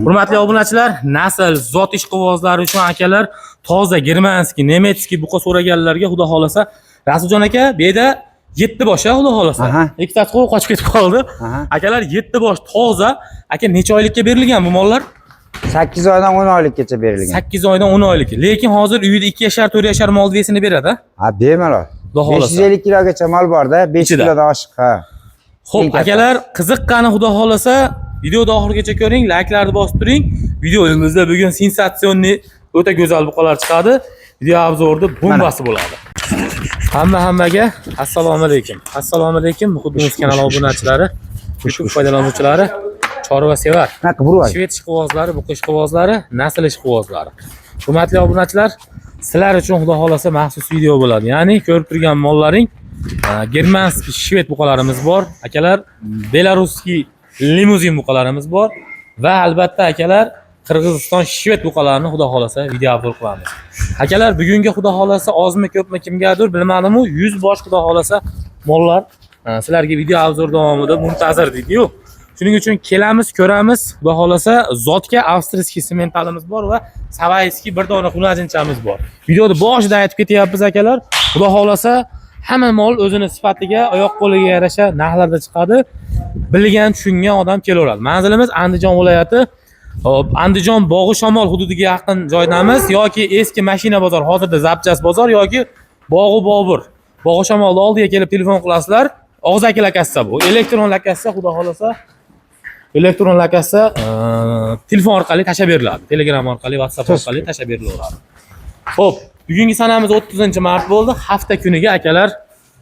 Hurmatli obunachilar, nasl, zot ishqibozlari uchun akalar, toza germanskiy, nemetskiy buqa so'raganlarga xudo xolasa, Rasuljon aka, bu yerda 7 bosh, xudo xolasa. Ikkitasi qochib ketib qoldi. Akalar 7 bosh toza. Aka necha oylikka berilgan bu mollar? 8 oydan 10 oylikgacha berilgan. 8 oydan 10 oylik. Lekin hozir uyida 2 yashar, 4 yashar mol vesini beradi. Ha, bemalol. 550 kilogacha mol bor-da, 5 kilodan oshiq, ha. Xo'p, akalar, qiziqqani xudo xolasa, videoni oxirigacha ko'ring, layklarni bosib turing. Videomizda bugun sensatsionniy o'ta go'zal buqalar chiqadi. Video obzorda bombasi bo'ladi. Hammaga assalomu alaykum. Assalomu alaykum, Muhiddinov kanali obunachilari, YouTube foydalanuvchilari, chorva sevar. Shved ishqibozlari, buqa ishqibozlari, nasl ishqibozlari. Hurmatli obunachilar, sizlar uchun xudo xolasa maxsus video bo'ladi. Ya'ni ko'rib turgan mollaring germanskiy shved buqalarimiz bor. Akalar, belaruskiy limuzin buqalarimiz bor va albatta akalar Qirg'iziston shved buqalarini xudo xolasa video obzor qilamiz. Akalar, bugungi xudo xolasa ozmi ko'pmi kimgadir bilmadim-u, 100 bosh xudo xolasa mollar sizlarga video obzor davomida muntazir deydi-yu. Shuning uchun kelamiz, ko'ramiz. Xudo xolasa zotga avstriyskiy sementalimiz bor va savayskiy bir dona xunajinchamiz bor. Videoda boshida aytib ketyapmiz akalar. Xudo xolasa hamma mol o'zini sifatiga, oyoq qo'liga yarasha narxlarda chiqadi. Bilgan, tushungan odam kelaveradi. Manzilimiz Andijon viloyati, Andijon Bog'i Shamol hududiga yaqin joydamiz yoki eski mashina bozor, hozirda Zapchas bozor yoki Bog'i Bobur. Bog'i Shamolning oldiga kelib telefon qilasizlar. Og'zaki lakassa bu. Elektron lakassa xudo xolasa elektron lakassa telefon orqali tashab beriladi. Telegram orqali, WhatsApp orqali tashab berilaveradi. Xo'p, bugungi sanamiz 30-mart bo'ldi. Hafta kuniga akalar,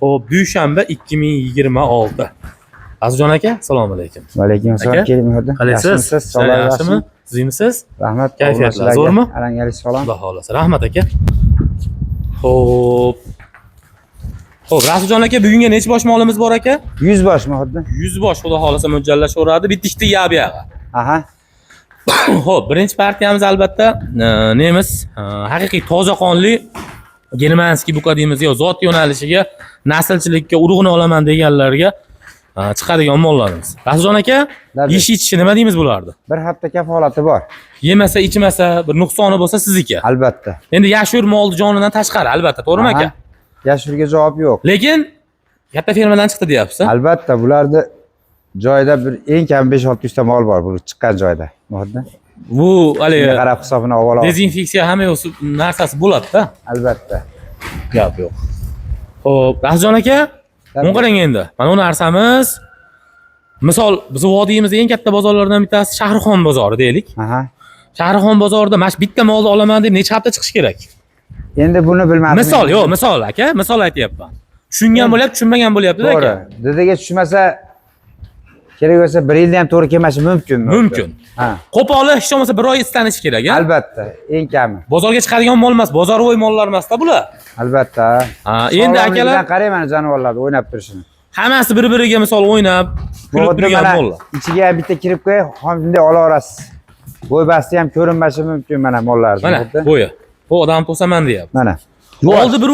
xo'p, dushanba 2026. Azjon aka, assalomu alaykum. Va alaykum assalom. Keling hozir. Qalaysiz? Yaxshimi? Sizmisiz? Rahmat. Kayfiyatlar zo'rmi? Alangali salom. Xudo xolasa. Rahmat aka. Xo'p. Xo'p, Rasuljon aka, bugunga necha bosh molimiz bor aka? 100 boshmi hozir? 100 bosh xudo xolasa mo'ljallashaveradi. Bitta yab-yag'i. Aha. Xo'p, birinchi partiyamiz albatta nemis, haqiqiy toza qonli germanskiy buqa deymiz, yo zot yo'nalishiga, naslchilikka urug'ini olaman deganlarga chiqadigan mollarimiz. Rasuljon aka, ichishi nima deymiz bularni? Bir hafta kafolati bor. Yemasa, ichmasa, bir nuqsoni bo'lsa sizniki. Albatta. Endi yashur molni jonidan tashqari, albatta, to'g'rimi aka? Yashurga javob yo'q. Lekin katta fermadan chiqdi deyapsiz. Albatta, bularda joyda bir eng kam 5-600 ta mol bor bu chiqqan joyda. Modda. Bu hali qarab hisobini avval dezinfeksiya hamma narsasi bo'ladi-da. Albatta. Gap yo'q. Xo'p, Rasuljon aka, O'n qarang endi. Mana bu narsamiz. Misol, biz vodiyimizda eng katta bozorlardan bittasi Shahrixon bozori deylik. Aha. Shahrixon bozorida mana shu bitta molni olaman deb necha hafta chiqish kerak? Endi buni bilmadim. Misol, yo'q, misol aka, misol aytyapman. Tushungan bo'lyapti, tushunmagan bo'lyapti-da aka. To'g'ri. Didiga tushmasa kerak bo'lsa 1 yilda ham to'g'ri kelmashi mumkin. Mumkin. Ha. Qo'poli hech bo'lmasa 1 oy istanishi kerak, a? Albatta, eng kami. Bozorga chiqadigan mol emas, bozorvoy mollar emas-da bular. Albatta. Ha, endi akalar qarang mana jonivorlarni o'ynab turishini. Hammasi bir-biriga misol o'ynab, kulib turgan mollar. Ichiga ham bitta kirib qo'y, shunday olaverasiz. Bo'y basti ham ko'rinmashi mumkin mana mollarni. Mana bo'yi. Bu odam to'saman deyapti. Mana. Oldi bir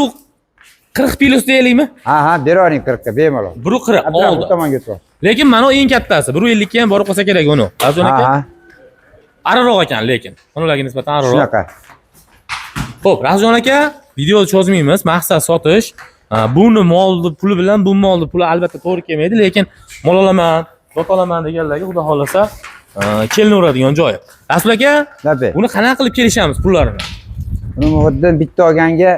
40 kilos deylikmi? Ha, beravering 40 ga bemalol. 140 oldi. Bu tomonga o'tib. Lekin mana eng kattasi 150 ga ham borib qolsa kerak uni. Azon aka. Araroq ekan lekin. Ularga nisbatan araroq. Shunaqa. Xo'p, Rasuljon aka, videoni cho'zmaymiz, maqsad sotish. Buni molni puli bilan bu molni puli albatta to'g'ri kelmaydi, lekin mol olaman, zot olaman deganlarga xudo xolasa kelinaveradigan joyi. Rasul aka, buni qanaqa qilib kelishamiz pullarini? Buni moddan bitta olganga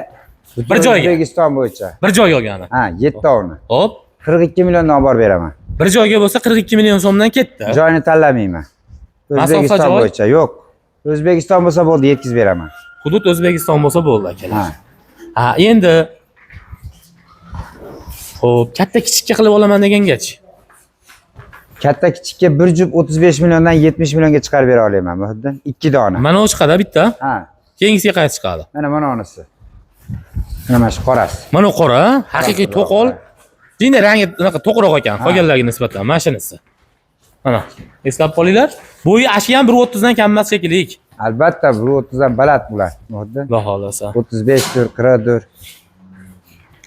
bir joyga O'zbekiston bo'yicha. Bir joyga olgani. Ha, 7 ta uni. Hop, 42 milliondan olib borib beraman. Bir joyga bo'lsa 42 million so'mdan ketdi. Joyini tanlamayman. O'zbekiston bo'yicha yo'q. O'zbekiston bo'lsa bo'ldi, yetkazib beraman. Hudud O'zbekiston bo'lsa bo'ldi akalar. Ha, endi xo'p, katta kichikka qilib olaman degangachi. Katta kichikka bir jup 35 milliondan 70 millionga chiqarib bera olaman, Muhiddin. 2 dona. Mana u chiqadi bitta. Ha. Keyingisiga qaysi chiqadi? Mana onisi. Mana shu qorasi. Mana qora, haqiqiy to'qol. Jinda rangi unaqa to'qroq ekan, qolganlarga nisbatan mashinasi. Mana, eslab qolinglar. Bo'yi ashi ham 1.30 dan kam emas shekilli. Albatta 1.30 dan baland bular, Muhiddin. Xudo xolasa. 35 dur, 40 dur.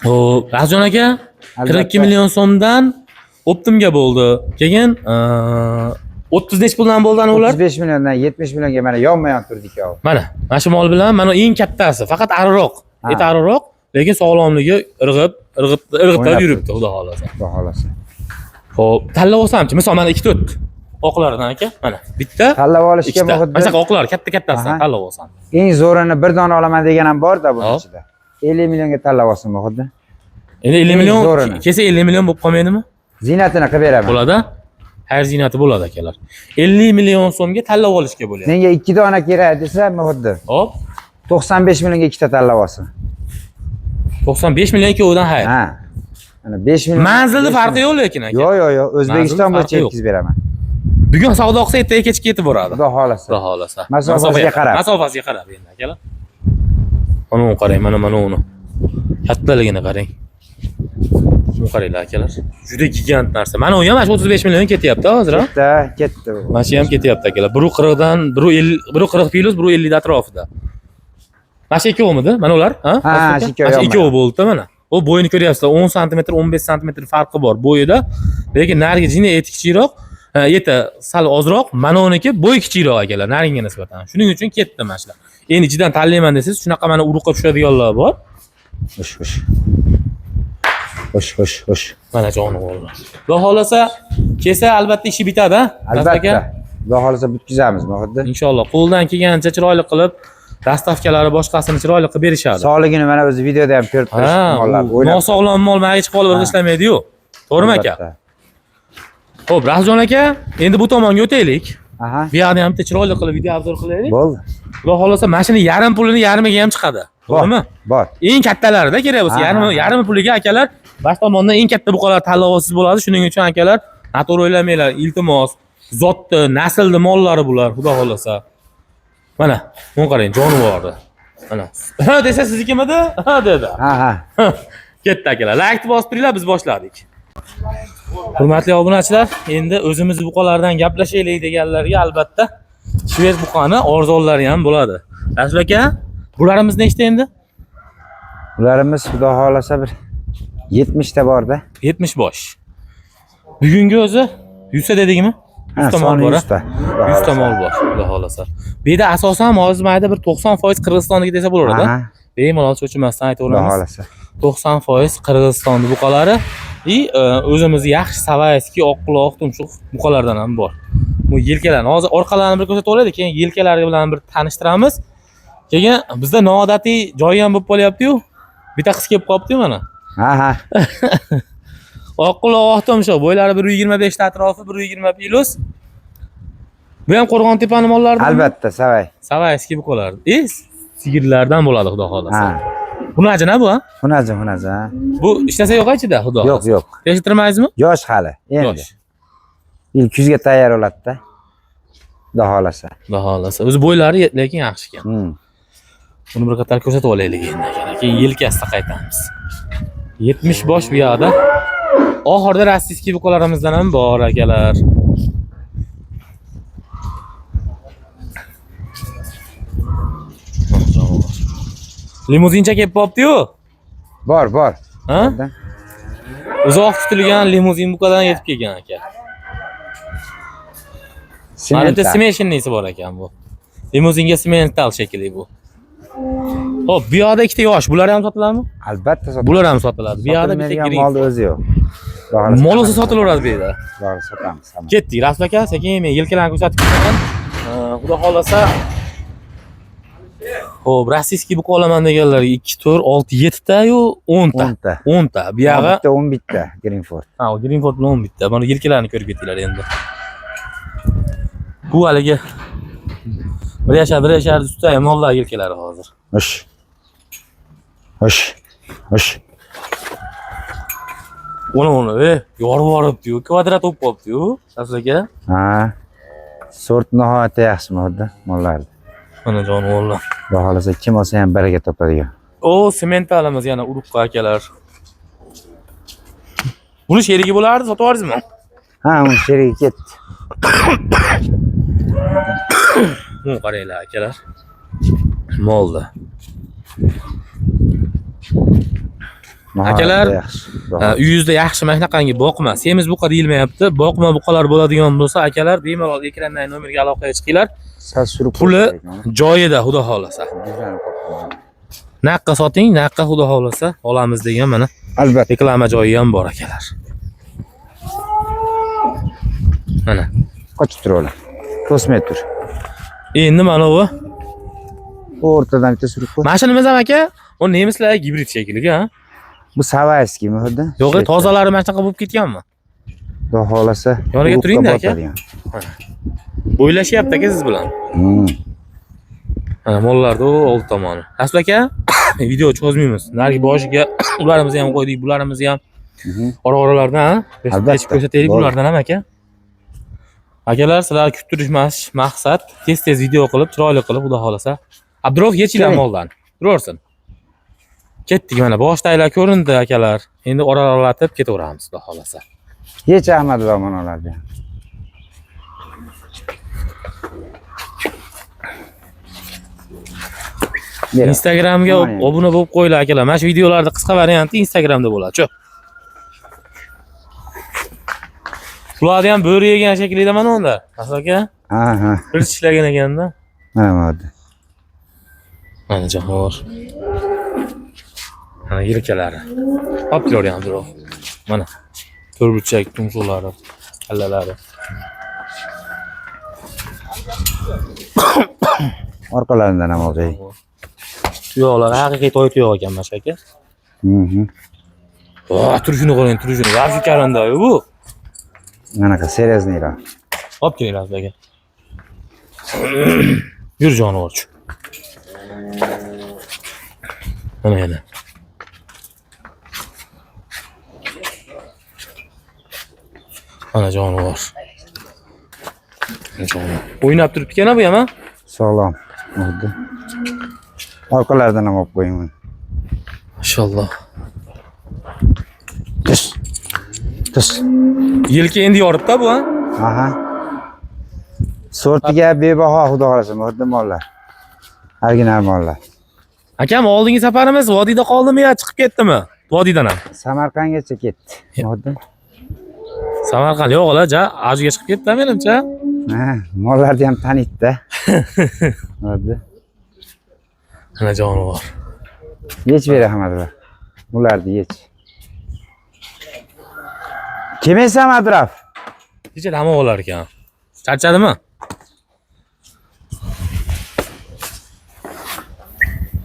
Xo'p, Rasuljon aka, 42 million so'mdan Optimga bo'ldi. Keyin 30 necha puldan bo'ldi ana ular? 35 milliondan 70 millionga mana yonma-yon turdi ikkovi. Mana shu mol bilan mana eng kattasi, faqat ariqroq. Et ariqroq, lekin sog'lomligi irg'ib yuribdi, xudo xolasa. Xudo xolasa. Xo'p, tanlab olsamchi? Misol mana ikkita o't. Oqlaridan aka, mana bitta. Tanlab olishga ikkita. muhuddi. Mana oqlar katta-kattasidan tanlab olsam. Eng zo'rini bir dona olaman degan ham bor-da buning ichida. 50 millionga tanlab olsin muhuddi. Endi 50 million kelsa 50 million bo'lib qolmaydimi? Ziynatini qilib beraman. Bo'ladi. Har ziynati bo'ladi akalar. 50 million so'mga tanlab olishga bo'ladi. Menga 2 dona kerak desa muhuddi. Hop, 95 millionga ikkita tanlab olsin. 95 million ikkovidan xayr. Ha. Mana 5 million. Manzilni farqi yo'q lekin aka. Yo'q, O'zbekiston bo'yicha yetkazib beraman. Bugun savdo qilsa ertaga kechga yetib boradi. Xudo xolasa. Xudo xolasa. Masofasiga qarab. Masofasiga qarab endi akalar. Mana uni qarang, mana uni. Kattaligini qarang. Shuni qaranglar akalar. Juda gigant narsa. Mana u ham 35 million ketyapti hozir, ha? Ketdi. Mana shu ham ketyapti akalar. 140 dan 150, 140 plus 150 atrofida. Mana shu ikkovimidi? Mana ular, ha? Ha, shu ikkovi bo'ldi mana. O bo'yini ko'ryapsizlar, 10 sm, 15 sm farqi bor bo'yida. Lekin narigi jini eti kichikroq, eti sal ozroq, mana uniki bo'y kichikroq akalar, narigiga nisbatan. Shuning uchun ketdi mana shular. Endi ichidan tanlayman desangiz, shunaqa mana uruqqa tushadiganlar bor. Xo'sh. Mana jonivorlar. Xudo xolasa, kelsa albatta ishi bitadi, ha? Albatta. Xudo xolasa bitkazamiz muhuddi. Inshaalloh, qo'ldan kelgancha chiroyli qilib, dastavkalari boshqasini chiroyli qilib berishadi. Sog'ligini mana o'zi videoda ham ko'rib turibsiz mollar. Nosog'lom mol mana hech qolib ishlaymaydi-yu. To'g'rimi aka? Xo'p, Rahjon aka, endi bu tomonga o'taylik. Aha. Bu yerni ham bitta chiroyli qilib video obzor qilaylik. Bo'ldi. Xudo xolasa, mashina yarim pulini yarmiga ham chiqadi. To'g'rimi? Bor. Eng kattalarida kerak bo'lsa, yarim puliga akalar, bosh tomondan eng katta buqalar tanlovsiz bo'ladi. Shuning uchun akalar, noto'g'ri o'ylamanglar, iltimos, zotni, naslni mollari bular, xudo xolasa. Mana, buni qarang, jonivordi. Mana. Ha desa siznikimidi? Ha dedi. Ha. Ketdi akalar. Like bosib turinglar, biz boshladik. Hurmatli obunachilar, endi o'zimiz buqalardan gaplashaylik deganlarga albatta shved buqani arzonlari ham bo'ladi. Rasul aka, bularimiz nechta endi? Ularimiz xudo xolasa bir 70 ta borda. 70 bosh. Bugungi o'zi 100 ta dedingmi? 100 ta mol bor. 100 ta mol bor, xudo xolasa. Bu yerda asosan hozir mayda bir 90% Qirg'izistonniki desa bo'lardi. Bemalol cho'chimasdan aytaveramiz. Xudo xolasa. 90% Qirg'iziston buqalari o'zimiz yaxshi savayski oqquloq tumshuq buqalardan ham bor. Bu yelkalarni hozir orqalarini bir ko'rsatib oladi, keyin yelkalari bilan bir tanishtiramiz. Keyin bizda noodatiy joyi ham bo'lib qolyapti-yu. Bitta qiz kelib qolibdi mana. Ha. Oqquloq tumshuq, bo'ylari 125 ta atrofi, 120 plus. Bu ham Qo'rg'on-Tepani mollaridan. Albatta, savay. Savayski buqalar. Sigirlardan bo'ladi, xudo xolasa. Ha. Xunajin bu, ha? Xunajin. Bu ishlasa yo'q ichida, xudo. Yo'q. Tekshirtirmaysizmi? Yosh hali. Endi. Ilk kuzga tayyor bo'ladi-da. Xudo xolasa. Xudo xolasa. O'zi bo'ylari lekin yaxshi ekan. Buni bir qator ko'rsatib olaylik endi. Keyin yelkasida qaytamiz. 70 bosh bu yoqda. Oxirida rossiyskiy buqalarimizdan ham bor akalar. Limuzincha kelib qolibdi-yu. Bor. Ha? Uzoq kutilgan limuzin buqadan yetib kelgan aka. Mana smeshinnisi bor ekan bu. Limuzinga semental shekilli bu. Xo'p, bu yoqda ikkita yosh, bular ham sotiladimi? Albatta sotiladi. Bular ham sotiladi. Bu yoqda bitta giring. Molni o'zi yo'q. Mol o'zi sotilaveradi bu yerda. Bari sotamiz. Ketdik, Rasul aka, sekin men yelkalarni ko'rsatib beraman. Xudo xolasa. Xo'p, rossiyskiy buqa olaman deganlarga 2, 4, 6, 7 ta yo 10 ta. 10 ta. Bu yoqqa 10 bitta Greenford. Ha, Greenford bilan 10 bitta. Mana yelkalarni ko'rib ketinglar endi. Bu haligi bir yashar ustida mollar yelkalari hozir. Ho'sh. Uni, yorib boribdi-yu, kvadrat bo'lib qolibdi-yu, Rasul aka. Ha. Sort nihoyatda yaxshi mollar. Mana jonivorlar. Xudo xolasa kim olsa ham baraga topadigan. O, sementalimiz yana uruqqa akalar. Buni sherigi bo'lardi, sotib yuborsizmi? Ha, uni sherigi ketdi. Buni qaranglar akalar. Molda. Akalar, yaxshi. uyingizda yaxshi mana shunaqangi boqma, semiz buqa deyilmayapti. Boqma buqalar bo'ladigan bo'lsa, akalar bemalol ekrandan nomerga aloqaga chiqinglar. Sal surib Puli joyida, xudo xolasa. Naqqa soting, naqqa xudo xolasa olamiz degan mana Albatta. reklama joyi ham bor akalar. Mana. Qochib turadi. Kosmet tur. Endi mana bu. O'rtadan bitta surib qo'y. Mashinamiz ham aka, u nemislar gibrid shekilliga, ha? Bu Savayskiy mihda. Yo'q, tozalari mana shunaqa bo'lib ketganmi? Xudo xolasa. Yoniga turing-da aka. Bo'ylashyapti aka siz bilan. Mana mollarni old tomoni. Rasul aka, video cho'zmaymiz. Narigi boshiga ularimizni ham qo'ydik, bularimizni ham. Ora-oralardan, ha? Albatta. Ko'rsataylik bulardan ham aka. Akalar, sizlar kutirish maqsad tez-tez video qilib, chiroyli qilib, xudo xolasa. Abdurov yechinglar moldan. Turaversin. Ketdik mana boshdagilar ko'rindi akalar. Endi ora-oralatib ketaveramiz, xudo xolasa. Hech Ahmad va manalarga. Instagramga obuna bo'lib qo'yinglar akalar. Mana shu videolarning qisqa varianti Instagramda bo'ladi. Shu. Ularni ham bo'ri yegan shaklida mana unda. Asl aka. Ha. Bir ishlagan ekanda. Mana bu. Mana jonivor. Mana yelkalari. Olib keladi ham durov. Mana. To'rtburchak tumshuqlari, kallalari. Orqalaridan ham olay. Tuyoqlar haqiqiy to'y tuyoq ekan mana shu aka. Turishini qarang, turishini. Vaffi karanda bu. Anaqa seriozniroq. Olib kelinglar aka. Yur jonivorchi. Mana yana. Mana jonivor. O'ynab turibdi ekan bu ham, ha? Sog'lom. Oldi. Orqalaridan ham olib qo'ying. Inshaalloh. Tus. Yelka endi yoribdi bu, ha? Aha. Sortiga bebaho xudo xolasa, modda mollar. Original mollar. Akam, oldingi safarimiz vodiyda qoldimi yo chiqib ketdimi? Vodiydan ham. Samarqandgacha ketdi. Modda. Samarqand yo'q-la, ajga chiqib ketdi menimcha. Ha, mollarni ham taniydi-da. Modda. Ana jonivor. Yech ber Ahmadova. Bularni yech. Kim esa Ahmadov? Kecha dam olar ekan. Charchadimi?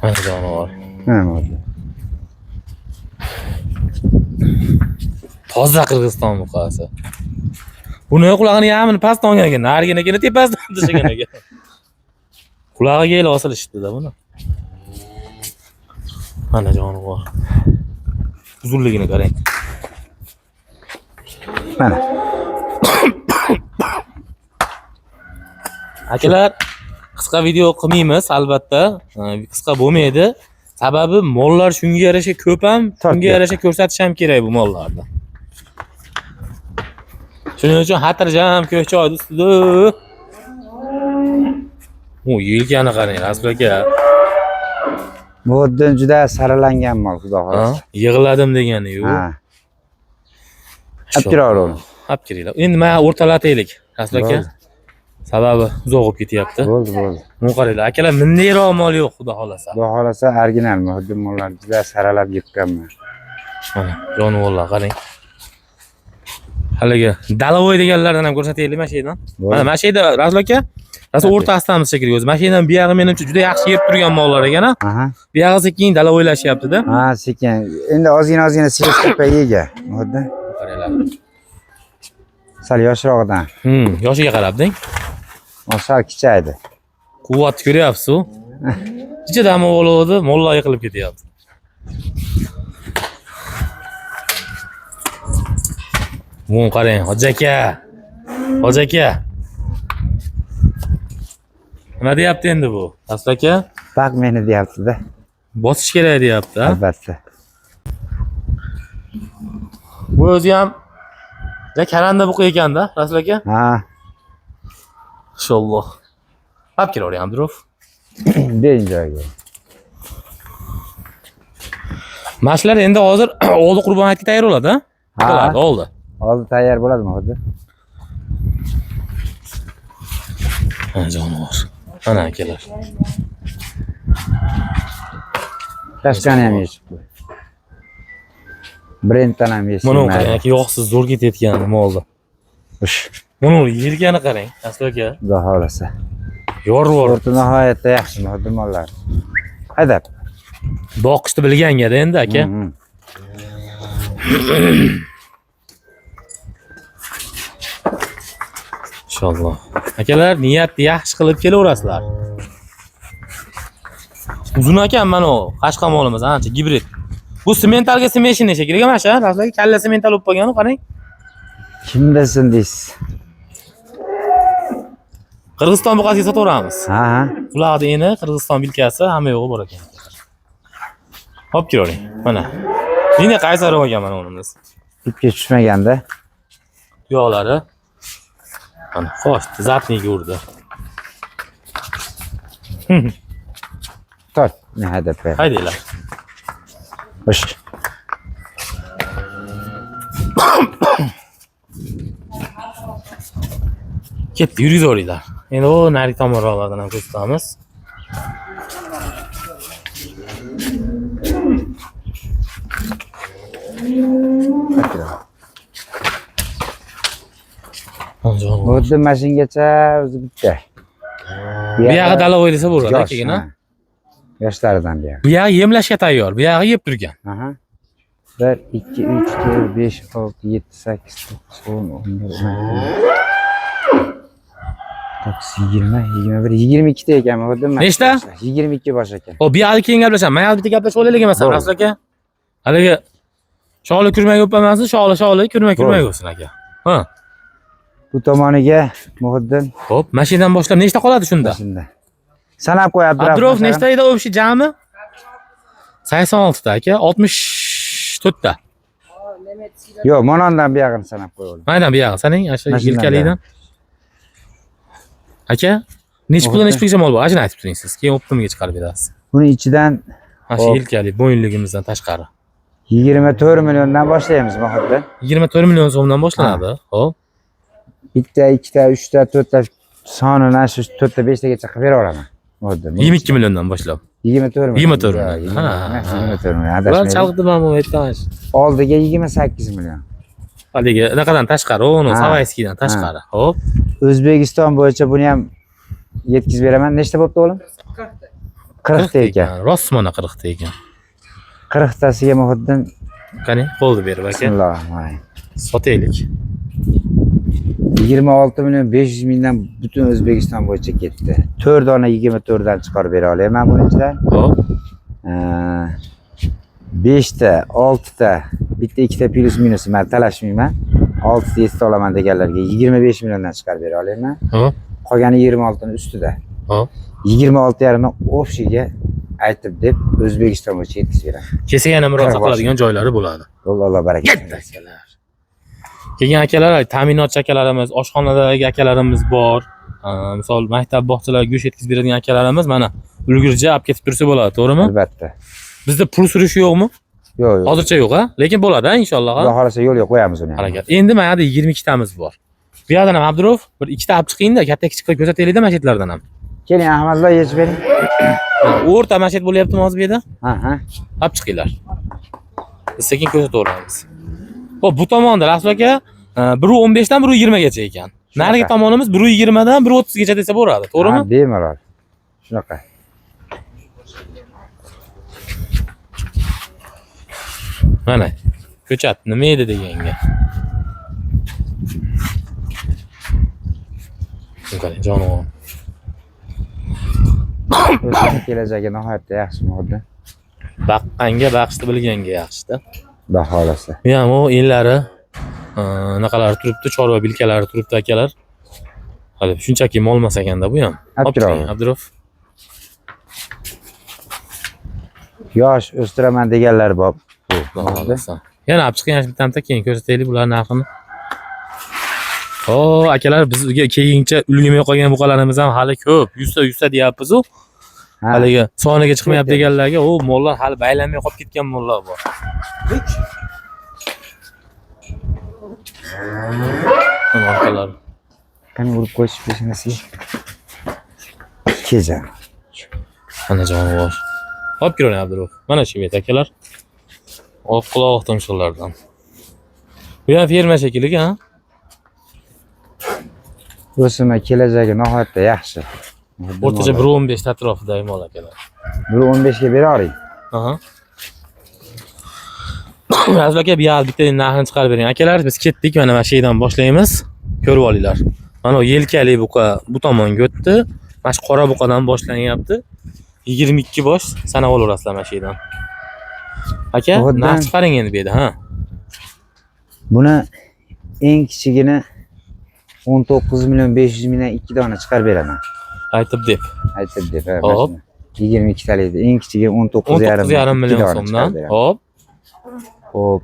Ana jonivor. Mana modda. Toza Qirg'iziston buqasi. Buni qulog'ini yamini pastdan olgan ekan, nariginigini tepasidan tashlagan ekan. Qulog'iga el osilishdi-da buni. Mana jonivor. Uzunligini qarang. Mana. Akalar, qisqa video qilmaymiz, albatta. Qisqa bo'lmaydi. Sababi mollar shunga yarasha ko'p ham, shunga yarasha ko'rsatish ham kerak bu mollarni. Shuning uchun xotirjam ko'k choy ustida. O, yelkani qarang, Rasul aka. Moddan juda saralangan mol, xudo xolasa. Yig'ladim degani-yu. Ha. Olib kiraver. Olib kiringlar. Endi men o'rtalataylik, Rasul aka. Sababi uzoq bo'lib ketyapti. Bo'ldi. Buni qaranglar, akalar mindiroq mol yo'q, xudo xolasa. Xudo xolasa original moddan mollar juda saralab yiqqanman. Mana, jonivorlar qarang. Haligi Dalavoy deganlardan ham ko'rsataylik mana shu yerdan. Mana shu yerda Rasul aka, Rasul o'rtasidamiz shekilli o'zi. Mana shu yerdan buyog'i menimcha juda yaxshi yeb turgan mollar ekan-a. Aha. Buyog'i sekin dalavoylashyapti-da. Ha, sekin. Endi ozgina sirkapga ega. Modda. Qaranglar. Sal yoshroqdan. Yoshiga qarab-ding. Sal kichaydi. Quvvat ko'ryapsiz-ku. Kecha dam oldi, mollar yiqilib ketyapti. Buni qarang, Hoji aka. Hoji aka. Nima deyapti endi bu? Rasul aka? Baq meni deyapti-da. Bosish kerak deyapti, ha? Albatta. Bu o'zi ham karanda buqa ekan-da, Rasul aka? Ha. Inshaalloh. Olib kelaver Abdurov. Bering joyiga. Mashlar endi hozir oldi qurbon hayitga tayyor bo'ladi, ha? Ha. Bo'ladi, oldi. Oldi tayyor bo'ladimi hozir? Ha, jonivor. Mana akalar. Tashqani ham yechib qo'y. Brenddan ham yechib. Mana qarang, aka yog'siz zo'r ketayotgan nima oldi. Ush. Mana yelkani qarang, Asli aka. Xudo xolasa. Yorvor. O'rta nihoyatda yaxshi model. Haydab. Boqishni bilganga-da endi aka. Inshaalloh. Akalar, niyatni yaxshi qilib kelaverasizlar. Uzun ekan mana o, Qashqamonimiz ancha gibrid. Bu sementalga semeshini shekilli mana shu, rastlagi kalla semental bo'lib qolgan, qarang. Kim bilsin deysiz? Qirg'iziston buqasiga sotaveramiz. Ha. Qulog'ida eni, Qirg'iziston bilkasi hamma yo'g'i bor ekan. Hop kiravering. Mana. Yine qaysar olgan mana unimiz. Ipga tushmaganda. Tuyoqlari. Mana xo'sh, zatniga urdi. Tort, ne haydab ber. Haydanglar. Ush. Ketdi, yuraveringlar. Endi o narigi tomonroqlardan ham ko'rsatamiz. Xuddi mashingacha o'zi bitta. Bu yog'i dala o'ylasa bo'ladi, keyin ha. Yoshlaridan bu yog'i. Bu yog'i yemlashga tayyor. Bu yog'i yeb turgan. Aha. 1 2 3 4 5 6 7 8 9 10 11 12 22 ta ekan, xuddi mana. Nechta? 22 bosh ekan. O bu yog'i keyin gaplashamiz. Men hozir bitta gaplashib olaylik emasmi, Rasul aka? Haligi shog'li kurmak o'pmasin, shog'li kurmak bo'lsin aka. Ha. Bu tomoniga Muhiddin. Xo'p, mashinadan boshlab nechta qoladi shunda? Shunda. Sanab qo'y Abdurov nechta edi o'bshi jami? 86 ta aka, 64 ta. Yo'q, monondan bu yog'ini sanab qo'y. Maydan bu yog'i, saning asha yelkalikdan. Aka, nech pulga mol bor? Ajin aytib turing siz. Keyin optimiga chiqarib berasiz. Buni ichidan asha yelkalik, bo'yinligimizdan tashqari. 24 milliondan boshlaymiz Muhiddin. 24 million so'mdan boshlanadi. Xo'p. Bitta, ikkita, uchta, to'rtta sonini shu 4ta, 5 tagacha qilib bera olaman. Muhiddin. 22 milliondan boshlab. 24 million. 24 million. Ha, 24 million. Bular chalg'di men bu aytdim. Oldiga 28 million. Haligi naqadan tashqari, uni Savayskidan tashqari. Xo'p. O'zbekiston bo'yicha buni ham yetkazib beraman. Nechta bo'pti o'g'lim? 40 ta ekan. Rostmana 40 ta ekan. 40 tasiga Muhiddin qani qo'lni berib aka. Bismillahirrohmanirrohim. Sotaylik. 26 million 500 mingdan butun O'zbekiston bo'yicha ketdi. 4 dona 24 dan chiqarib bera olaman buning ichidan. Xo'p. 5 ta, 6 ta, bitta, ikkita plus minus men talashmayman. 6 ta 7 ta olaman deganlarga 25 milliondan chiqarib bera olaman. Xo'p. Qolgani 26 ning ustida. Xo'p. 26,5 o'pshiga aytib deb O'zbekiston bo'yicha yetkazib beraman. Kelsa yana murosa qiladigan joylari bo'ladi. Alloh barakat bersin. Kelgan akalar, ta'minotchi akalarimiz, oshxonadagi akalarimiz bor. Misol maktab bog'chalarga go'sht yetkazib beradigan akalarimiz mana ulgurji olib ketib tursa bo'ladi, to'g'rimi? Albatta. Bizda pul surish yo'qmi? Yo'q. Hozircha yo'q, ha? Lekin bo'ladi, inshaalloh. Xudo xolasa yo'lga qo'yamiz uni. Harakat. Endi mana yerda 22 tamiz bor. Bu yerdan ham Abdurov bir ikkita olib chiqing-da, katta kichik qilib ko'rsataylik-da masjidlardan ham. Keling, Ahmadlar yechib bering. O'rta masjid bo'lyaptimi hozir bu yerda? Ha. Olib chiqinglar. Biz sekin ko'rsataveramiz. Xo'p, bu tomonda Rasul aka 1.15 dan 1.20 gacha ekan. Narigi tomonimiz 1.20 dan 1.30 gacha desa bo'ladi, to'g'rimi? Ha, bemalol. Shunaqa. Mana ko'chat nima edi deganga. Qani jonivor. O'zini kelajagi nihoyatda yaxshi modda. Baqqanga baqishni bilganga yaxshi-da. Xudo xolasa. Bu ham o ellari naqalari turibdi, chorva bilkalari turibdi akalar. Hali shunchaki molmas ekanda bu ham. Abdurov. Yosh o'stiraman deganlar bor. Yana olib chiqing bittamda keyin ko'rsataylik bular narxini. Akalar bizga keyincha ulgurmay qolgan buqalarimiz ham hali ko'p. 100 ta deyapmiz-ku. Ha. Haligi soniga chiqmayapti deganlarga, o mollar hali baylanmay qolib ketgan mollar bor. Mana orqalar. Qani urib qo'yish peshinasiga. Keja. Mana jonivor. Olib kiravering Abdurov. Mana shu vet akalar. Oq quloq tumshuqlardan. Bu ham ferma shekilli, ha? O'sima kelajagi nihoyatda yaxshi. O'rtacha 1.15 atrofidagi mol akalar. 1.15 ga bera oling. Aha. Azizlar aka, bu yerda bitta narxini chiqarib bering. Akalar, biz ketdik. Mana mana shu yerdan boshlaymiz. Ko'rib olinglar. Mana yelkali buqa bu tomonga o'tdi. Mana shu qora buqadan boshlanyapti. 22 bosh sanab olaverasizlar mana shu yerdan. Aka, narx chiqaring endi bu yerda, ha. Buni eng kichigini 19 million 500 mingdan 2 dona chiqarib beraman. Aytib deb. Aytib deb. Hop. 22 talikda eng kichigi 19,5 million so'mdan. Hop. Hop.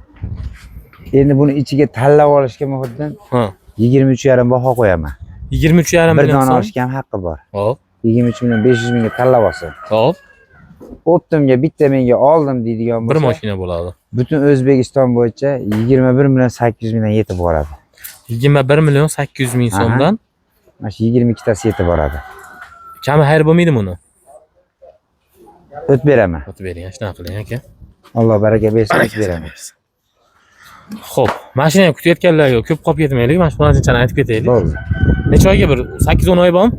Endi buni ichiga tanlab olishga Muhiddin Ha. 23,5 baho qo'yaman. 23,5 Bir million dona so'm. olishga ham haqqi bor. Hop. 23 million 500 mingga tanlab olsin. Hop. Optimga bitta menga oldim deydigan Bir bo'lsa, mashina bo'ladi. butun O'zbekiston bo'yicha 21 million 800 mingdan yetib boradi. 21 million 800 ming so'mdan. Mana shu 22 tasi yetib boradi. Kami xayr bo'lmaydi buni. O't beraman. O'tib bering, shunaqa qiling aka. Alloh baraka bersin, o't beraman. Xo'p, mashina kutayotganlarga ko'p qolib ketmaylik. Mana shu xonajinchani aytib ketaylik. Bo'ldi. Necha oyga bir 8-10 oy bormi?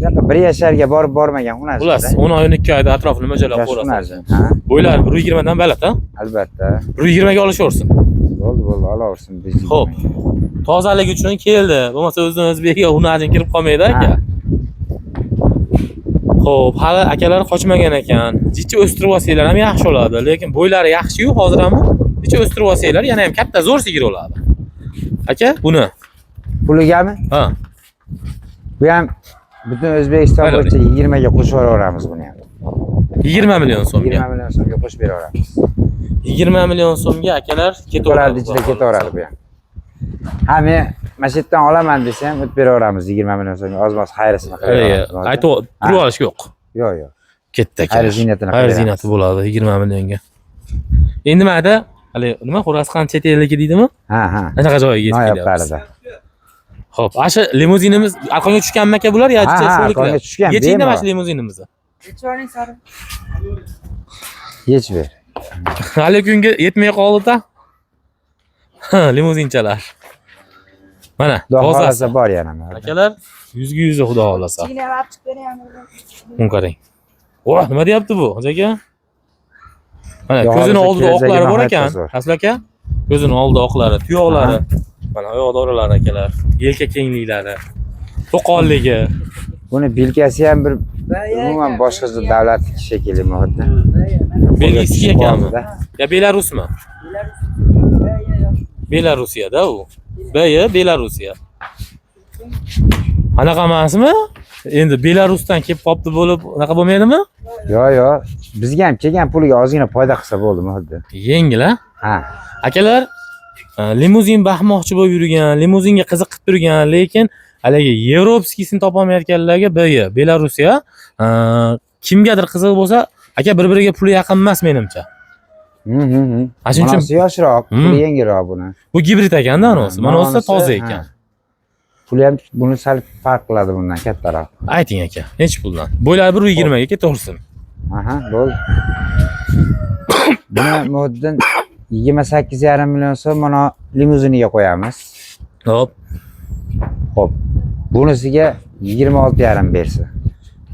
Yo'q, 1 yasharga borib bormagan xunajin. Xullas, 10 oy 12 oyda atrofini mo'ljallab ko'rasiz. Ha, Bo'ylari 120 dan baland, ha? albatta. 120 ga olishaversin. Bo'ldi, olaversin biz. Xo'p. Tozaligi uchun keldi. Bo'lmasa o'zidan o'zbekiga xunajin kirib qolmaydi aka. Xo'p, hali akalar qochmagan ekan. Jicha o'stirib olsanglar ham yaxshi bo'ladi, lekin bo'ylari yaxshi-yu, hozir ham jicha o'stirib olsanglar yana ham katta zo'r sigir bo'ladi. Aka, buni. Puligami? Ha. Bu ham butun O'zbekiston bo'yicha 20 ga qo'shib yuboramiz buni ham. 20 million so'mga. 20 million so'mga qo'shib beraveramiz. 20 million so'mga akalar Ketaveradi, ichida ketaveradi bu ham. Ha, men mana shu yerdan olaman desam, o't beraveramiz 20 million so'mga. Ozmoz xayrisini qilaveramiz. Aytib turib olish yo'q. Yo'q, yo'q. Ketdi aka. Xayr ziynatini Xayr ziynati bo'ladi 20 millionga. Endi nimada? Hali nima Xo'rasqon chet elniki deydimi? Ha, ha. Qanaqa joyga yetib kelyapmiz? Xo'p, asha limuzinimiz arqonga tushganmi aka bular yo Ha, arqonga tushgan. Yechingda mana shu limuzinimizni. Yechvoring sari. Yech ber. Hali kunga yetmay qoldi-da. Ha, limuzinchalar. Mana, Xudo tozasi xolasa bor yana. akalar, 100 ga 100 xudo xolasa. Chigina olib chiqib beryapman. Buni qarang. Voh, nima deyapti bu, hoji aka? Mana Xudo ko'zini xolasa oldida kelajagi oqlari bor nihoyatda ekan. zo'r. Asli aka, ko'zini oldida oqlari, tuyoqlari. Mana oyoq doralari akalar, yelka kengliklari, to'qonligi. Buni bilkasi ham bir umuman boshqa davlat shekilli Muhiddin. Belgiskiy ekanmi? Ya Belarusmi? Belarusiyada u. Belarusiya. Anaqa emasmi? Endi Belarusdan kelib qopti bo'lib, unaqa bo'lmaydimi? Yo'q, yo'q. Bizga ham kelgan puliga ozgina foyda qilsa bo'ldi Muhiddin. Yengil, ha? Ha. Akalar, limuzin baxmoqchi bo'lib yurgan, limuzinga qiziqib turgan, lekin haligi Yevropskiysini topolmayotganlarga Belorusiya, kimgadir qiziq bo'lsa, aka bir-biriga puli yaqin emas menimcha. Shuning uchun yoshroq, puli yengilroq buni. bu gibrid ekanda, anosi. Mana o'zi toza ekan. Puli ham buni sal farq qiladi bundan kattaroq. Ayting aka, nechi puldan? Bo'ylari 120 ga ketaversin. Aha, bo'ldi. Buni Muhiddin 28,5 million so'm mana limuziniga qo'yamiz. Hop. Xo'p. Bunisiga 26,5 bersin.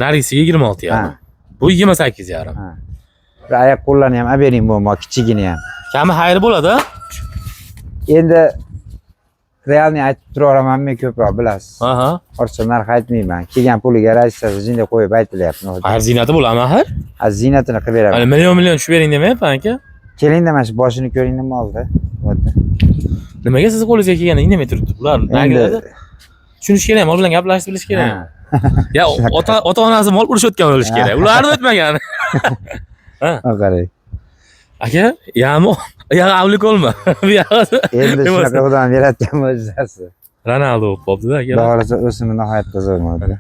Nargisiga 26 Ha. yarim. Bu 28,5. Ha. Bir oyoq qo'llarni ham olib bering bo'lma, kichigini ham. Kami xayr bo'ladi. Endi realni aytib turaveraman, men ko'proq bilasiz. Aha. Ortiqcha narx aytmayman. Kelgan puliga raziyasi jinday qo'yib aytilyapti. Xayr ziynati bo'ladimi axir? Ha, ziynatini qilib beraman. Hali million tushib bering demayapman aka. Kelingda mana shu boshini ko'ring nima oldi. Nimaga siz qo'lingizga kelganda indamay turibdi bular? Nagiladi. Tushunish kerak, mol bilan gaplashib bilish kerak. Ya ota-onasi mol urishayotgan bo'lish kerak. Ularni o'tmagan. Ha. Qarang. Aka, avlik olma. Bu yoqda. Endi shunaqa xudodan yaratgan mo'jizasi. Ronaldo bo'lib qoldi-da aka. Xudo xolasa o'simi nihoyatda zo'r bo'ldi.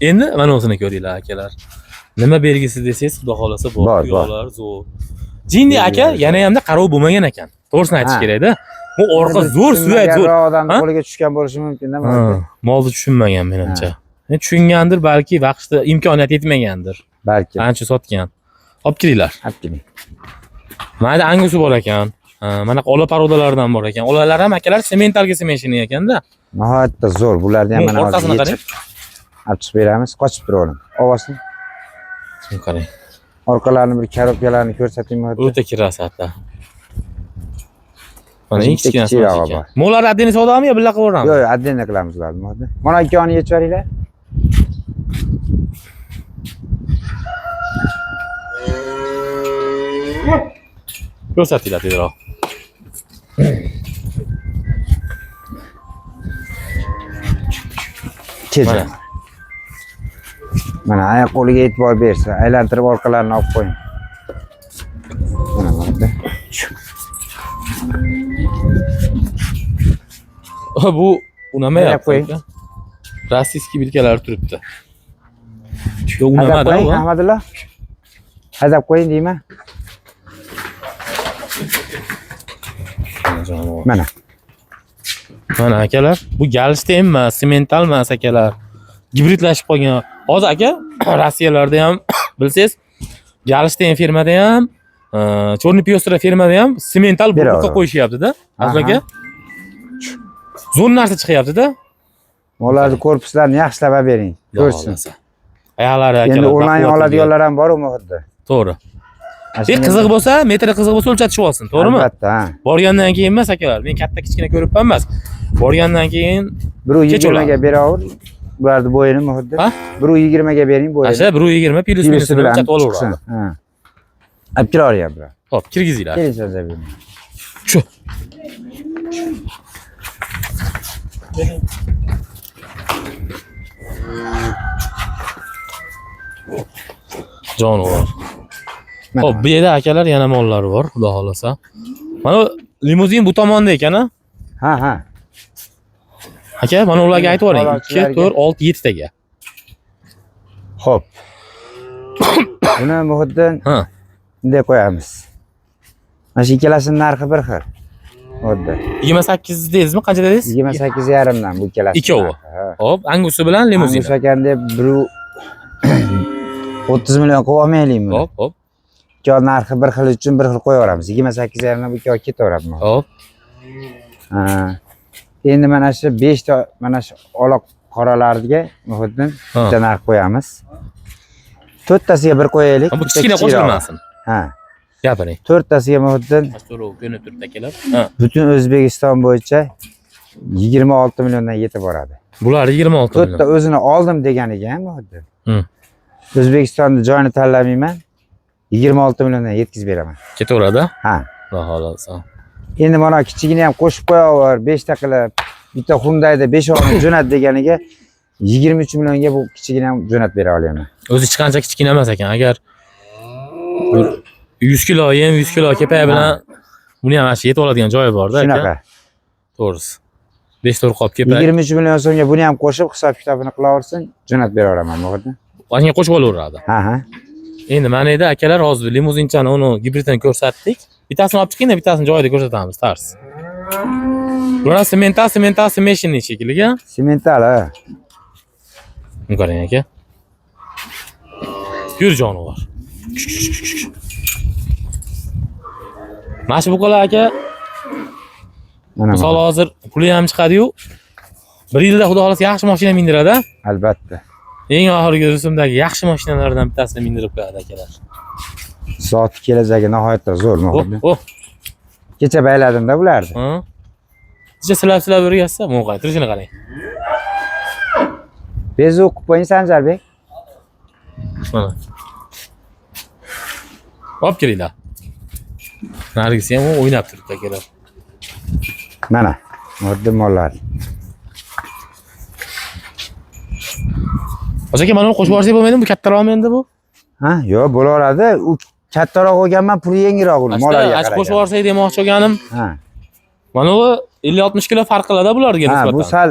Endi mana o'zini ko'ringlar akalar. Nima belgisi desangiz, xudo xolasa bor. Bor. Tuyoqlar zo'r. Jindi aka yana hamda qarov bo'lmagan ekan. To'g'risini aytish Ha. kerak-da. Bu orqa zo'r, suyak zo'r. Odamning Ha? qo'liga tushgan bo'lishi mumkin-da. Ha, molni tushunmagan menimcha. Tushungandir, balki vaqtida imkoniyat yetmagandir. Balki. Ancha sotgan. Olib kiringlar. Olib keling. Mana angusi bor ekan. Mana ola parodalardan bor ekan. Olalar ham akalar sementalga semeshini ekanda. Nihoyatda zo'r. Bularni ham Bu mana orqasini qarang. olib chiqib beramiz. Qochib tur o'g'lim. Ovozini. Shuni qarang. Orqalarini bir korobkalarni ko'rsataymi? O'ta kirasatda. Mana Bitta kichkina kichikroq ekan. bor. Mo'lar addini savdomi yo billa qilib Yo'q, yuboramiz? yo'q, отдельно qilamiz ularni. Hozir. Mana ikkovini yechib yuboringlar. Ko'rsatinglar tezroq. Kecha. Mana oyoq qo'liga e'tibor bersa, aylantirib orqalarini olib qo'ying. Mana bunda. Bu nima Qo'yib yapti? qo'ying. Rossiyskiy bilkalar turibdi. Yo, u Haydab nimada qo'ying, u? Ahmadullo. Haydab qo'ying deyman. Mana. Mana akalar, bu galishda emas, semental emas akalar. Gibridlashib qolgan. Hozir aka Rossiyalarda ham bilsangiz, galishda ham firmada ham, Chorniy Pyostra firmada ham semental burqa qo'yishyapti-da. Aka. Zo'r narsa chiqyapti-da. Ularni korpuslarini yaxshilab olib bering. Ko'rsin. Ayoqlari akalar. Endi onlayn oladiganlar ham bor-ku huddi. To'g'ri. Qiziq bo'lsa, metri qiziq bo'lsa o'lchatishib olsin, to'g'rimi? Albatta, ha. Borgandan keyin emas akalar. Men katta kichkina ko'ribman emas. Borgandan keyin 120 ga beraver. Bularni bo'yini huddi. Ha? 120 ga bering bo'yini. Asha 120 plus minus bilan o'lchatib olaveradi. Ha. Olib kiraveryapti bular. Xo'p, kirgizinglar. Keling so'zlab bering. Shu. Jonivor. Xo'p, bu yerda akalar yana mollari bor, xudo xolasa. Mana limuzin bu tomonda ekan-a? Ha, ha. Aka, mana ularga aytib yuboring. 2, 4, 6, 7 taga. Xo'p. Buni Muhiddin Ha. bunday qo'yamiz. Mana shu ikkalasining narxi bir xil. Xuddi. 28 deysizmi? Qancha dedingiz? 28,5 dan bu ikkalasi. Ikkovi. Xo'p, angusi bilan limuzin. O'shakan deb 30 million qilib olmaylikmi? Xo'p, xo'p. Ikkovi narxi bir xil uchun bir xil qo'yaveramiz. 28,5 dan bu ikkovi ketaveradi. Xo'p. Ha. Endi mana shu 5 ta mana shu oloq qoralarga Muhiddin bitta narx qo'yamiz. 4 tasiga bir qo'yaylik. Bu kichkina qo'shilmasin. Ha. Gapiring. 4 tasiga Muhiddin To'lov ko'nib turibdi akalar. Ha. butun O'zbekiston bo'yicha 26 milliondan yetib boradi. Bular 26 4 ta million. o'zini oldim deganiga ham Muhiddin. Hı. O'zbekistonning joyini tanlamayman. 26 milliondan yetkazib beraman. Ketaveradi. Ha. Xudo xolasa. Endi mana kichigini ham qo'shib qo'yaver, 5 ta qilib, bitta Hyundai'da 5 olib jo'nat deganiga 23 millionga bu kichigini ham jo'nat bera olaman. O'zi hech qancha kichkina emas ekan. Agar bir 100 kilo yem, 100 kilo kepay bilan buni ham ashi yetib oladigan joyi bor-da aka. Shunaqa. To'g'risi. 5 to'rt qop kepay. 23 million so'mga buni ham qo'shib hisob kitobini qilaversin, jo'nat bera olaman Muhiddin. O'shanga qo'shib olaveradi. Ha, ha. Endi mana edi akalar hozir limuzinchani uni gibridini ko'rsatdik. Bittasini olib chiqing, bittasini joyida ko'rsatamiz, tars. Bular semental semeshini shekilliga. Semental, ha. Buni qarang aka. Yur jonivor. Mana shu buqalar aka. Mana Misol hozir puli ham chiqadi-yu. 1 yilda xudo xolasa yaxshi mashina mindiradi. albatta. Eng oxirgi rusumdagi yaxshi mashinalardan bittasini mindirib qo'yadi akalar. Soat kelajagi nihoyatda zo'r Muhiddin. Oh. Kecha bayladim-da bularni. Ha. Kecha silab o'rgatsa, mo'qay, turishini qarang. Bezu qilib qo'ying Sanjarbek. Mana. Olib kelinglar. Nargisi ham o'ynab turibdi akalar. Mana, Muhiddin mollar. Aka, mana uni qo'shib yuborsak bo'lmaydimi? Bu kattaroqmi endi bu? Ha, yo'q, bo'laveradi. U kattaroq bo'lganman, puli yangiroq uni mollarga Aslida qo'shib yuborsak demoqchi bo'lganim. Ha. Mana bu 50-60 kilo farq qiladi bularga Ha, nisbatan. bu sal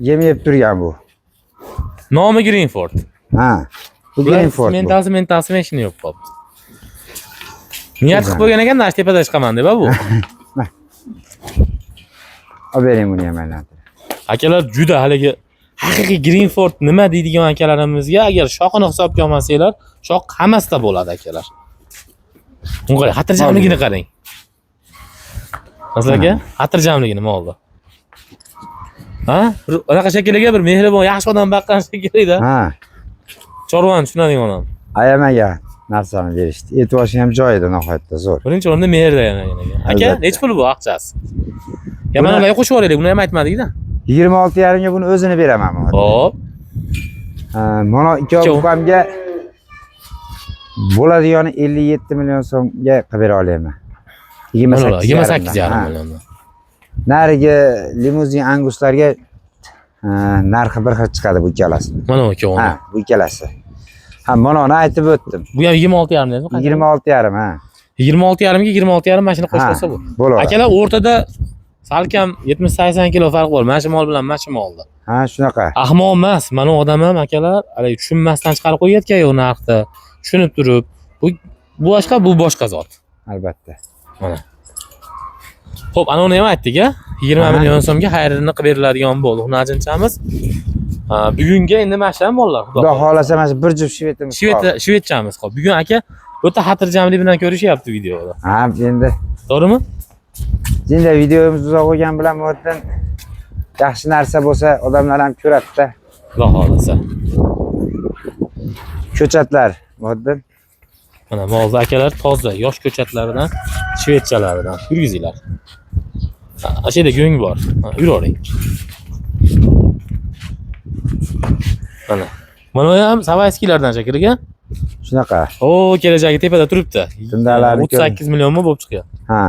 yemayib turgan bu. Nomi Greenford. Ha. Bu Greenford bu. Mentalsi ishini yo'q qoldi. Niyat qilib qo'ygan ekan, dash tepada chiqaman deb bu. Olib bering buni ham aylantirib. Akalar juda haligi haqiqiy Greenford nima deydigan akalarimizga agar shoqini hisobga olmasanglar, shoq hammasida bo'ladi akalar. Bunga xotirjamligini qarang. Masalan, xotirjamligini molda. Ha? Unaqa shakliga bir mehribon, yaxshi odam baqqan shekilida. Ha. Chorvani tushunadigan odam. Ayamagan narsani berishdi. E'tiboshi ham joyida nihoyatda zo'r. Birinchi o'rinda mehrda ayamagan ekan. Aka, Albatta. nech pul bu aqchasi? Ya mana ularga qo'shib yuboraylik, buni ham aytmadik-da. 26,5 ga buni o'zini beraman. Hop. Mana ikkovi ukamga bo'ladigani 57 million so'mga qilib bera olaman. 28,5 million. Narigi limuzin anguslarga narxi bir xil chiqadi bu ikkalasi. Mana bu ikkovi. Ha, bu ikkalasi. Ha, mana uni aytib o'tdim. Bu ham 26,5 dedimi? 26,5 ha. 26,5 ga 26,5 mashina qo'shib olsa bu. Bo'ladi. Akalar o'rtada salkam 70-80 kilo farq bor. Mana shu mol bilan mana shu molda. Ha, shunaqa. Ahmoq emas. Mana odam ham akalar, hali tushunmasdan chiqarib qo'yayotgan yo'q narxda. Tushunib turib, bu boshqa, bu boshqa zot. Albatta. Mana. Xo'p, ana uni ham aytdik-a. 20 million so'mga xayrini qilib beriladigan bo'ldi. Hunajinchamiz. Bugunga endi mana shu ham mollar. Xudo xolasa mana shu bir juft shvetimiz. Shvetchamiz qoldi. Bugun aka o'ta xotirjamlik bilan ko'rishyapti videoda. Ha, endi To'g'rimi? endi videomiz uzoq bo'lgan bilan muhotdan yaxshi narsa bo'lsa odamlar ham ko'radi-da. Xudo xolasa. Ko'chatlar muhotdan. Mana molda akalar toza, yosh ko'chatlaridan, shvetchalaridan yurgizinglar. Ashada go'ng bor. Yuravering. Mana. Mana ham Savayskilardan shakliga. Shunaqa. O, kelajagi tepada turibdi. Tindalarni 38 millionmi bo'lib chiqyapti. Ha.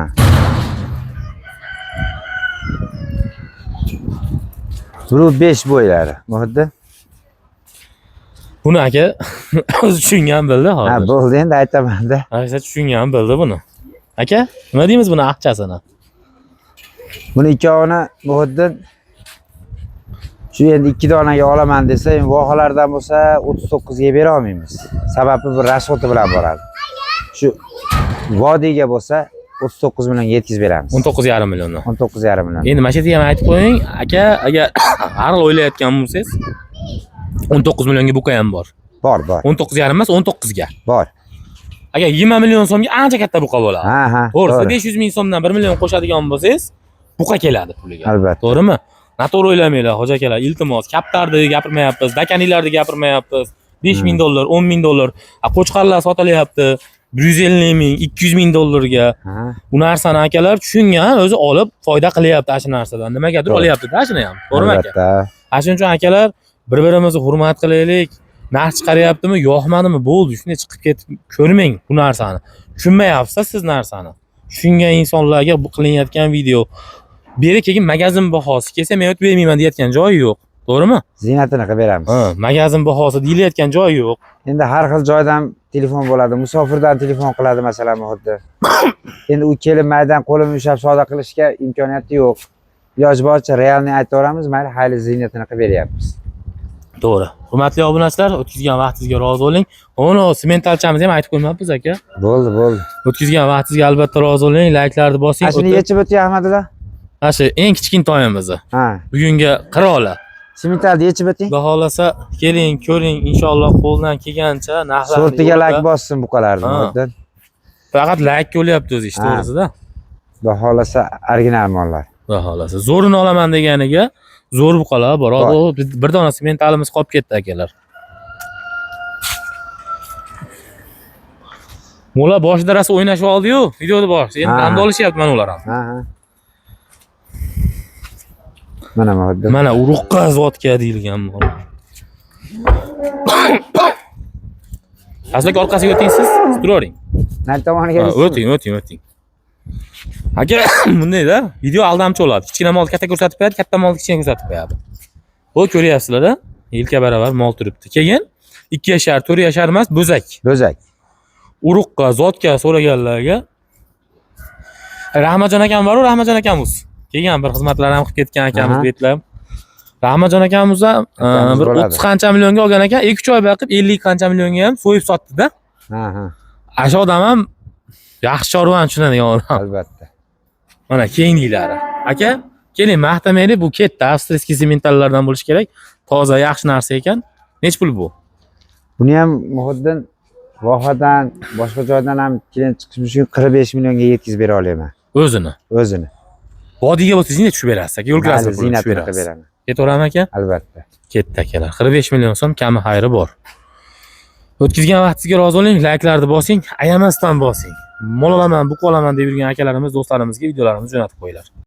Bu 5 bo'ylari. Muhotdan. Buni aka o'zi tushungan bildi hozir. Ha, bo'ldi endi aytaman-da. Aka tushungan bildi buni. Aka, nima deymiz buni aqchasini? Buni ikkovini muhotdan shu endi 2 donaga olaman desa, endi vohalardan bo'lsa 39 ga bera olmaymiz. Sababi bir rasxoti bilan boradi. Shu vodiyga bo'lsa 39 million yetkazib beramiz. 19,5 milliondan. 19,5 million. Endi mana shu yerda ham aytib qo'ying, aka, agar har xil o'ylayotgan bo'lsangiz 19 millionga buka ham bor. Bor. 19,5 emas, 19 ga. Bor. Agar 20 million so'mga ancha katta buqa bo'ladi. Ha. To'g'risi 500 ming so'mdan 1 million qo'shadigan bo'lsangiz, buqa keladi puliga. Albatta. To'g'rimi? Noto'g'ri o'ylamanglar, hoji akalar. Iltimos, kaptarni gapirmayapmiz, dakaniylarni gapirmayapmiz. 5 ming dollar, 10 ming dollar. Qo'chqarlar sotilyapti. 150 ming, 200 ming dollarga. Bu narsani akalar tushungan, o'zi olib foyda qilyapti shu narsadan. Nimagadir olyapti-da shuni ham. To'g'rimi aka? Albatta. Shuning uchun akalar bir-birimizni hurmat qilaylik. Narx chiqaryaptimi, yo'qmadimi, bo'ldi. Shunday chiqib ketib ko'rmang bu narsani. Tushunmayapsiz siz narsani. Tushungan insonlarga bu qilinayotgan video beri keyin magazin bahosi kelsa men o'tib bermayman deyotgan joyi yo'q. To'g'rimi? Ziynatini qilib beramiz. Ha, magazin bahosi deyilayotgan joyi yo'q. Endi har xil joydan telefon bo'ladi. Musofirdan telefon qiladi masalan xuddi. Endi u kelib maydan qo'lini ushlab savdo qilishga imkoniyati yo'q. Iloji boricha realni aytaveramiz, mayli hayli ziynatini qilib beryapmiz. To'g'ri. Hurmatli obunachilar, o'tkazgan vaqtingizga rozi bo'ling. Ono sementalchamizni ham aytib qo'ymayapmiz aka. Bo'ldi. O'tkazgan vaqtingizga albatta rozi bo'ling, layklarni bosing. Shuni yechib o'tay Ahmadilla. Shu eng kichkintoyimizni. Ha. Bugungi qiroli. Sementalni yechib o'ting. Xudo xolasa keling, ko'ring, inshaalloh qo'ldan kelgancha narxlarni. Sortiga layk bossın buqalarni o'rdan. Faqat layk o'lyapti o'zi ish to'g'risida. Xudo xolasa original mollar. Xudo xolasa. Zo'rini olaman deganiga zo'r buqalar bor. Bir dona sementalimiz qolib ketdi akalar. Mo'la boshida rosa o'ynashib oldi-yu, videoda bor. Endi qanday olishyapti mana ular ham. Ha. Mana modda. Mana uruqqa zotga deyilgan mol. Aslida orqasiga o'ting siz, turavering. Nari tomoniga O'ting. Aka, bunday-da, video aldamchi bo'ladi. Kichkina mol katta ko'rsatib qo'yadi, katta mol kichkina ko'rsatib qo'yadi. Bu ko'ryapsizlar-da, yelka baravar mol turibdi. Keyin 2 yashar, 4 yashar emas, bo'zak. Uruqqa, zotga so'raganlarga Rahmatjon akam bor-ku, Rahmatjon akamiz. Kelgan bir xizmatlar ham qilib ketgan akamiz betlab. Rahmatjon akamiz ham Akamiz bir bo'ladi. 30 qancha millionga olgan ekan, 2-3 oy boqib 50 qancha millionga ham so'yib sotdi-da. Ha, ha, Ashu odam ham yaxshi chorvani tushunadigan odam. albatta. Mana keyinlilari. Aka, keling maqtamaylik, bu ketdi. Avstriyskiy sementallardan bo'lishi kerak. Toza, yaxshi narsa ekan. Nech pul bu? Buni ham Muhiddin vohadan, boshqa joydan ham kelin chiqish uchun 45 millionga yetkazib bera olaman. O'zini. O'zini. Vodiyga bo'lsa ziynat tushib berasiz aka, yo'l kirasida pulini tushib ziynatini qilib berasiz. beraman. Ketaveram aka? Albatta. Ketdi akalar. 45 million so'm kami xayri bor. O'tkazgan vaqtingizga rozi bo'ling, layklarni bosing, ayamasdan bosing. Mol olaman, buq olaman deb yurgan akalarimiz, do'stlarimizga videolarimizni jo'natib qo'yinglar.